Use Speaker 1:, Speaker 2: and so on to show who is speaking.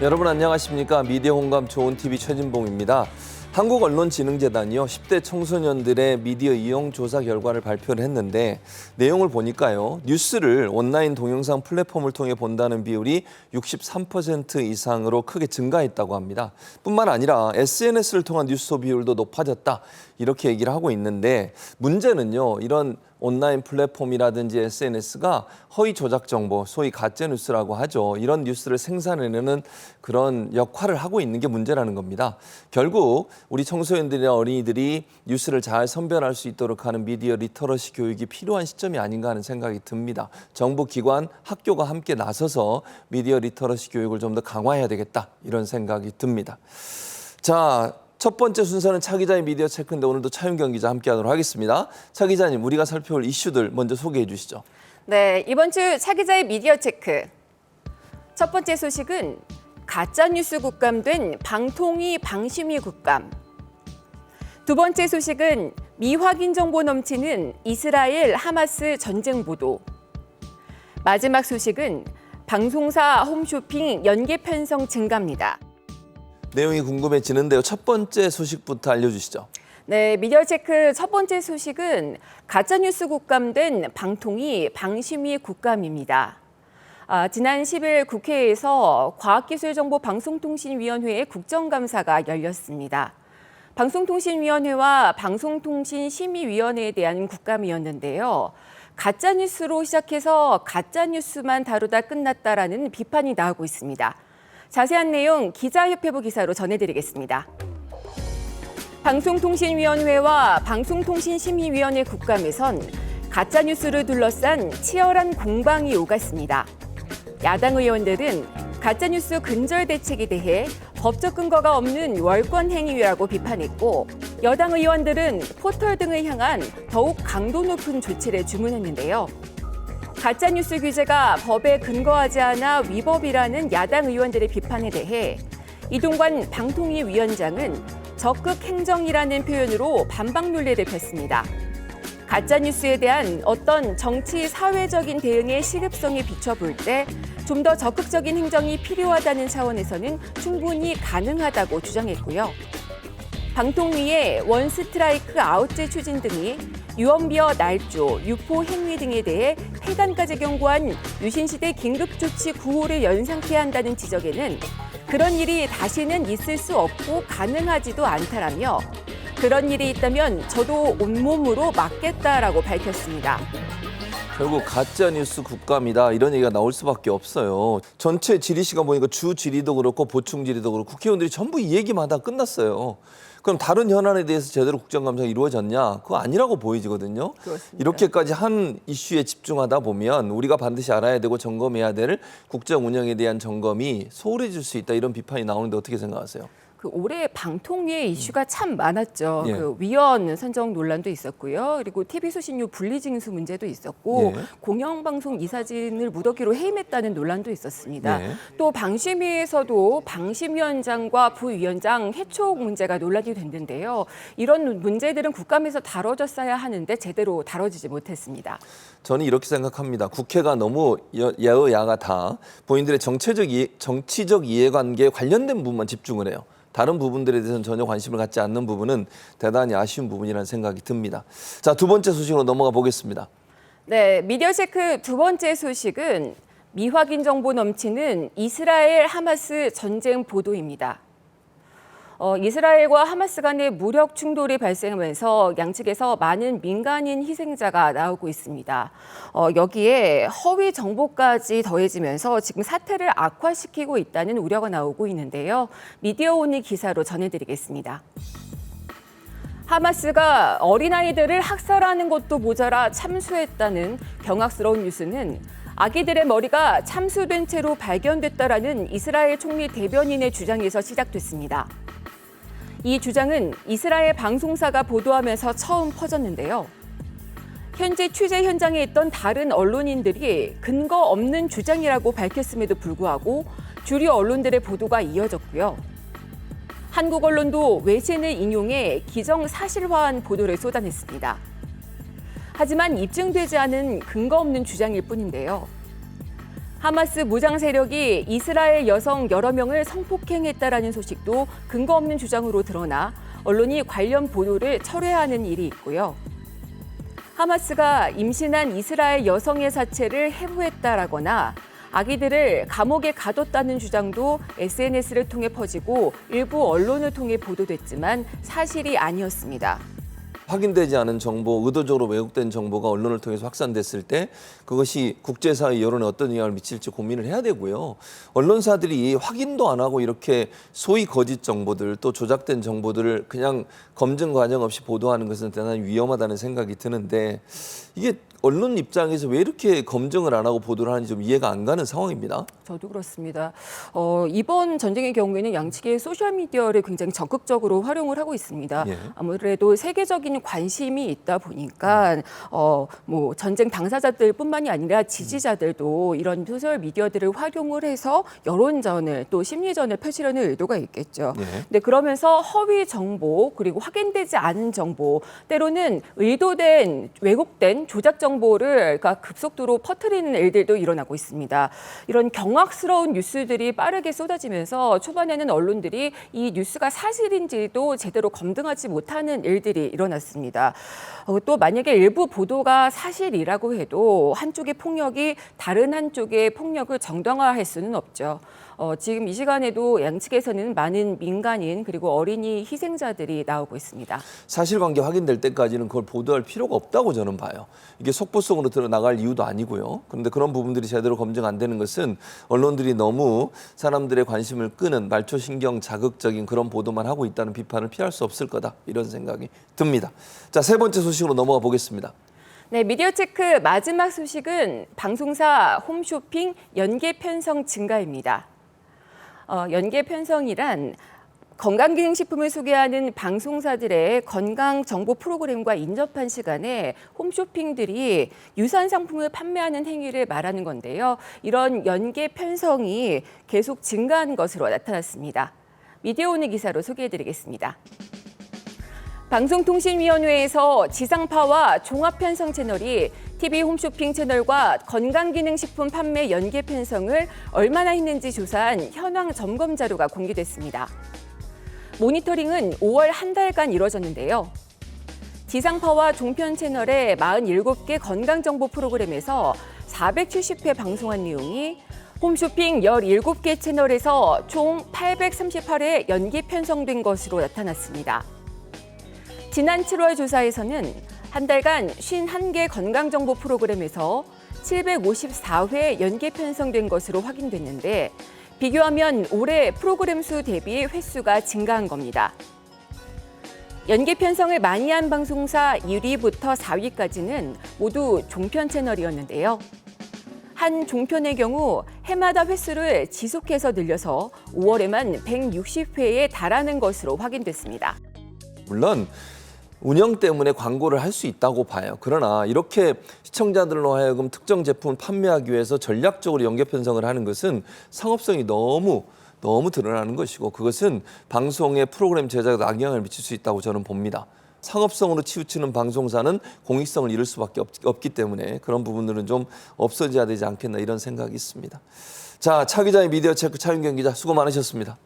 Speaker 1: 여러분 안녕하십니까? 미디어 홍감 좋은 TV 최진봉입니다. 한국언론진흥재단이요 10대 청소년들의 미디어 이용 조사 결과를 발표를 했는데 내용을 보니까요 뉴스를 온라인 동영상 플랫폼을 통해 본다는 비율이 63% 이상으로 크게 증가했다고 합니다. 뿐만 아니라 SNS를 통한 뉴스 소비 비율도 높아졌다 이렇게 얘기를 하고 있는데 문제는요 이런 온라인 플랫폼이라든지 SNS가 허위 조작 정보, 소위 가짜 뉴스라고 하죠. 이런 뉴스를 생산해내는 그런 역할을 하고 있는 게 문제라는 겁니다. 결국 우리 청소년들이나 어린이들이 뉴스를 잘 선별할 수 있도록 하는 미디어 리터러시 교육이 필요한 시점이 아닌가 하는 생각이 듭니다. 정부 기관, 학교가 함께 나서서 미디어 리터러시 교육을 좀 더 강화해야 되겠다 이런 생각이 듭니다. 자. 첫 번째 순서는 차 기자의 미디어 체크인데 오늘도 차윤경 기자 함께하도록 하겠습니다. 차 기자님, 우리가 살펴볼 이슈들 먼저 소개해 주시죠.
Speaker 2: 네, 이번 주 차 기자의 미디어 체크. 첫 번째 소식은 가짜뉴스 국감된 방통위 방심위 국감. 두 번째 소식은 미확인 정보 넘치는 이스라엘 하마스 전쟁 보도. 마지막 소식은 방송사 홈쇼핑 연계 편성 증가입니다.
Speaker 1: 내용이 궁금해지는데요. 첫 번째 소식부터 알려주시죠.
Speaker 2: 네, 미디어 체크 첫 번째 소식은 가짜뉴스 국감된 방통위 방심위 국감입니다. 지난 10일 국회에서 과학기술정보방송통신위원회의 국정감사가 열렸습니다. 방송통신위원회와 방송통신심의위원회에 대한 국감이었는데요. 가짜뉴스로 시작해서 가짜뉴스만 다루다 끝났다라는 비판이 나오고 있습니다. 자세한 내용 기자협회부 기사로 전해드리겠습니다. 방송통신위원회와 방송통신심의위원회 국감에선 가짜뉴스를 둘러싼 치열한 공방이 오갔습니다. 야당 의원들은 가짜뉴스 근절 대책에 대해 법적 근거가 없는 월권 행위라고 비판했고 여당 의원들은 포털 등을 향한 더욱 강도 높은 조치를 주문했는데요. 가짜뉴스 규제가 법에 근거하지 않아 위법이라는 야당 의원들의 비판에 대해 이동관 방통위 위원장은 적극 행정이라는 표현으로 반박 논리를 폈습니다. 가짜뉴스에 대한 어떤 정치 사회적인 대응의 시급성에 비춰볼 때 좀 더 적극적인 행정이 필요하다는 차원에서는 충분히 가능하다고 주장했고요. 방통위의 원스트라이크 아웃제 추진 등이 유언비어 날조, 유포 행위 등에 대해 폐단까지 경고한 유신시대 긴급조치 9호를 연상케 한다는 지적에는 그런 일이 다시는 있을 수 없고 가능하지도 않다라며 그런 일이 있다면 저도 온몸으로 막겠다라고 밝혔습니다.
Speaker 1: 결국 가짜뉴스 국감이다 이런 얘기가 나올 수밖에 없어요. 전체 질의시간 보니까 주 질의도 그렇고 보충 질의도 그렇고 국회의원들이 전부 이 얘기만 하다 끝났어요. 그럼 다른 현안에 대해서 제대로 국정감사가 이루어졌냐? 그거 아니라고 보이거든요.
Speaker 2: 그렇습니다.
Speaker 1: 이렇게까지 한 이슈에 집중하다 보면 우리가 반드시 알아야 되고 점검해야 될 국정 운영에 대한 점검이 소홀해질 수 있다 이런 비판이 나오는데 어떻게 생각하세요?
Speaker 2: 올해 방통위의 이슈가 참 많았죠.
Speaker 1: 예.
Speaker 2: 위원 선정 논란도 있었고요. 그리고 TV 수신료 분리징수 문제도 있었고
Speaker 1: 예.
Speaker 2: 공영방송 이사진을 무더기로 해임했다는 논란도 있었습니다.
Speaker 1: 예.
Speaker 2: 또 방심위에서도 방심위원장과 부위원장 해촉 문제가 논란이 됐는데요. 이런 문제들은 국감에서 다뤄졌어야 하는데 제대로 다뤄지지 못했습니다.
Speaker 1: 저는 이렇게 생각합니다. 국회가 너무 여야가 다 본인들의 정치적 이해관계에 관련된 부분만 집중을 해요. 다른 부분들에 대해서는 전혀 관심을 갖지 않는 부분은 대단히 아쉬운 부분이라는 생각이 듭니다. 자, 두 번째 소식으로 넘어가 보겠습니다.
Speaker 2: 네, 미디어 체크 두 번째 소식은 미확인 정보 넘치는 이스라엘 하마스 전쟁 보도입니다. 이스라엘과 하마스 간의 무력 충돌이 발생하면서 양측에서 많은 민간인 희생자가 나오고 있습니다. 여기에 허위 정보까지 더해지면서 지금 사태를 악화시키고 있다는 우려가 나오고 있는데요. 미디어오니 기사로 전해드리겠습니다. 하마스가 어린아이들을 학살하는 것도 모자라 참수했다는 경악스러운 뉴스는 아기들의 머리가 참수된 채로 발견됐다라는 이스라엘 총리 대변인의 주장에서 시작됐습니다. 이 주장은 이스라엘 방송사가 보도하면서 처음 퍼졌는데요. 현재 취재 현장에 있던 다른 언론인들이 근거 없는 주장이라고 밝혔음에도 불구하고 주류 언론들의 보도가 이어졌고요. 한국 언론도 외신을 인용해 기정사실화한 보도를 쏟아냈습니다. 하지만 입증되지 않은 근거 없는 주장일 뿐인데요. 하마스 무장 세력이 이스라엘 여성 여러 명을 성폭행했다라는 소식도 근거 없는 주장으로 드러나 언론이 관련 보도를 철회하는 일이 있고요. 하마스가 임신한 이스라엘 여성의 사체를 해부했다라거나 아기들을 감옥에 가뒀다는 주장도 SNS를 통해 퍼지고 일부 언론을 통해 보도됐지만 사실이 아니었습니다.
Speaker 1: 확인되지 않은 정보, 의도적으로 왜곡된 정보가 언론을 통해서 확산됐을 때 그것이 국제사회 여론에 어떤 영향을 미칠지 고민을 해야 되고요. 언론사들이 확인도 안 하고 이렇게 소위 거짓 정보들 또 조작된 정보들을 그냥 검증 과정 없이 보도하는 것은 대단히 위험하다는 생각이 드는데 이게 언론 입장에서 왜 이렇게 검증을 안 하고 보도를 하는지 좀 이해가 안 가는 상황입니다.
Speaker 2: 저도 그렇습니다. 이번 전쟁의 경우에는 양측의 소셜미디어를 굉장히 적극적으로 활용을 하고 있습니다.
Speaker 1: 예.
Speaker 2: 아무래도 세계적인 관심이 있다 보니까 뭐 전쟁 당사자들뿐만이 아니라 지지자들도 이런 소셜미디어들을 활용을 해서 여론전을 또 심리전을 펼치려는 의도가 있겠죠.
Speaker 1: 예.
Speaker 2: 근데 그러면서 허위 정보 그리고 확인되지 않은 정보 때로는 의도된 왜곡된 조작 정보를 그러니까 급속도로 퍼뜨리는 일들도 일어나고 있습니다. 이런 경악스러운 뉴스들이 빠르게 쏟아지면서 초반에는 언론들이 이 뉴스가 사실인지도 제대로 검증하지 못하는 일들이 일어났습니다. 또 만약에 일부 보도가 사실이라고 해도 한쪽의 폭력이 다른 한쪽의 폭력을 정당화할 수는 없죠. 지금 이 시간에도 양측에서는 많은 민간인 그리고 어린이 희생자들이 나오고 있습니다.
Speaker 1: 사실관계 확인될 때까지는 그걸 보도할 필요가 없다고 저는 봐요. 이게 속보성으로 나갈 이유도 아니고요. 그런데 그런 부분들이 제대로 검증 안 되는 것은 언론들이 너무 사람들의 관심을 끄는 말초신경 자극적인 그런 보도만 하고 있다는 비판을 피할 수 없을 거다. 이런 생각이 듭니다. 자, 세 번째 소식으로 넘어가 보겠습니다.
Speaker 2: 네, 미디어 체크 마지막 소식은 방송사 홈쇼핑 연계 편성 증가입니다. 연계 편성이란 건강기능식품을 소개하는 방송사들의 건강정보 프로그램과 인접한 시간에 홈쇼핑들이 유사한 상품을 판매하는 행위를 말하는 건데요. 이런 연계 편성이 계속 증가한 것으로 나타났습니다. 미디어오늘 기사로 소개해드리겠습니다. 방송통신위원회에서 지상파와 종합편성 채널이 TV 홈쇼핑 채널과 건강기능식품 판매 연계 편성을 얼마나 했는지 조사한 현황 점검 자료가 공개됐습니다. 모니터링은 5월 한 달간 이뤄졌는데요. 지상파와 종편 채널의 47개 건강정보 프로그램에서 470회 방송한 내용이 홈쇼핑 17개 채널에서 총 838회 연기 편성된 것으로 나타났습니다. 지난 7월 조사에서는 한 달간 51개 건강정보 프로그램에서 754회 연계 편성된 것으로 확인됐는데 비교하면 올해 프로그램 수 대비 횟수가 증가한 겁니다. 연계 편성을 많이 한 방송사 1위부터 4위까지는 모두 종편 채널이었는데요. 한 종편의 경우 해마다 횟수를 지속해서 늘려서 5월에만 160회에 달하는 것으로 확인됐습니다.
Speaker 1: 물론 운영 때문에 광고를 할 수 있다고 봐요. 그러나 이렇게 시청자들로 하여금 특정 제품을 판매하기 위해서 전략적으로 연계 편성을 하는 것은 상업성이 너무 드러나는 것이고 그것은 방송의 프로그램 제작에 악영향을 미칠 수 있다고 저는 봅니다. 상업성으로 치우치는 방송사는 공익성을 잃을 수밖에 없기 때문에 그런 부분들은 좀 없어져야 되지 않겠나 이런 생각이 있습니다. 자, 차 기자의 미디어 체크 차윤경 기자 수고 많으셨습니다.